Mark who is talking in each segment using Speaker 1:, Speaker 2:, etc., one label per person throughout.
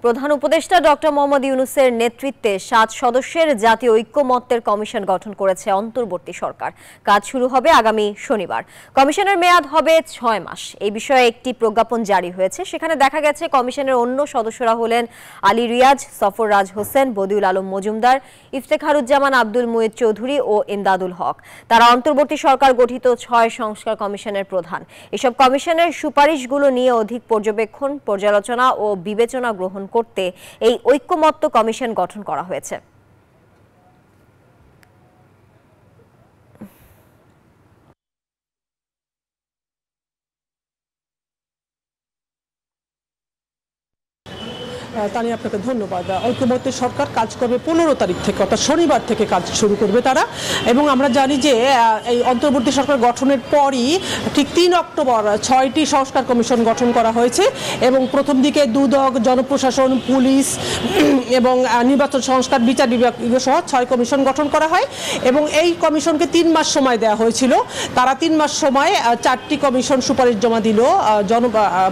Speaker 1: প্রধান উপদেষ্টা ডক্টর মোহাম্মদ ইউনূসের নেতৃত্বে ৭ সদস্যের জাতীয় ঐক্যমত্যের কমিশন গঠন করেছে অন্তর্বর্তী সরকার। কাজ শুরু হবে আগামী শনিবার। কমিশনের মেয়াদ হবে ৬ মাস। এই বিষয়ে একটি প্রজ্ঞাপন জারি হয়েছে। সেখানে দেখা গেছে কমিশনের অন্য সদস্যরা হলেন আলী রিয়াজ, সফররাজ হোসেন, বদিউল আলম মজুমদার, ইফতেখারুজ্জামান আব্দুল মুইত চৌধুরী ও ইমদাদুল হক। তারা অন্তর্বর্তী সরকার গঠিত ৬ সংস্কার কমিশনের প্রধান। এসব কমিশনের সুপারিশগুলো নিয়ে অধিক পর্যবেক্ষণ, পর্যালোচনা ও বিবেচনা গ্রহণ করতে এই ঐক্যমত্য কমিশন গঠন করা হয়েছে।
Speaker 2: তানি, আপনাকে ধন্যবাদ। ঐক্যমত্যের সরকার কাজ করবে 15 তারিখ থেকে, অর্থাৎ শনিবার থেকে কাজ শুরু করবে তারা। এবং আমরা জানি যে এই অন্তর্বর্তী সরকার গঠনের পরই ঠিক 3 অক্টোবর 6টি সংস্কার কমিশন গঠন করা হয়েছে এবং প্রথম দিকে দুদক, জনপ্রশাসন, পুলিশ এবং নির্বাচন সংস্কার, বিচার বিভাগ সহ 6 কমিশন গঠন করা হয় এবং এই কমিশনকে 3 মাস সময় দেওয়া হয়েছিল। তারা 3 মাস সময় 4টি কমিশন সুপারিশ জমা দিল।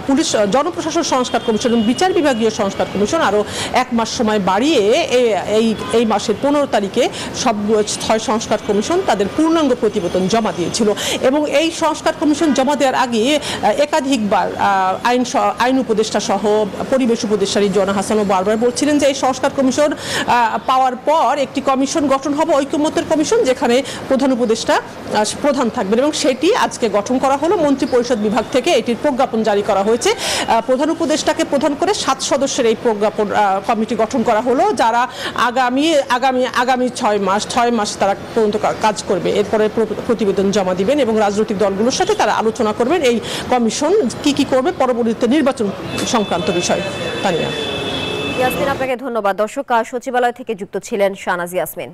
Speaker 2: পুলিশ, জনপ্রশাসন সংস্কার কমিশন এবং বিচার বিভাগীয় সংস্কার কমিশন আরও 1 মাস সময় বাড়িয়ে এই মাসের 15 তারিখে সব 6 সংস্কার কমিশন তাদের পূর্ণাঙ্গ প্রতিবেদন জমা দিয়েছিল এবং এই সংস্কার কমিশন জমা দেওয়ার আগে একাধিকবার আইন উপদেষ্টা সহ পরিবেশ উপদেষ্টা রিজওয়ানা হাসানও বারবার বলছিলেন যে এই সংস্কার কমিশন পাওয়ার পর একটি কমিশন গঠন হবে, ঐক্যমত্যের কমিশন, যেখানে প্রধান উপদেষ্টা প্রধান থাকবেন এবং সেটি আজকে গঠন করা হলো। মন্ত্রিপরিষদ বিভাগ থেকে এটির প্রজ্ঞাপন জারি করা হয়েছে। প্রধান উপদেষ্টাকে প্রধান করে 7 সদস্যের এই প্রজ্ঞাপন কমিটি গঠন করা হলো, যারা আগামী 6 মাস তারা পর্যন্ত কাজ করবে। এরপরে প্রতিবেদন জমা দিবেন এবং রাজনৈতিক দলগুলোর সাথে তারা আলোচনা করবেন এই কমিশন কি করবে পরবর্তীতে নির্বাচন সংক্রান্ত বিষয়। তানিয়া।
Speaker 1: ইয়াসমিন, আপনাকে ধন্যবাদ। দর্শক, সচিবালয় থেকে যুক্ত ছিলেন শাহনাজ ইয়াসমিন।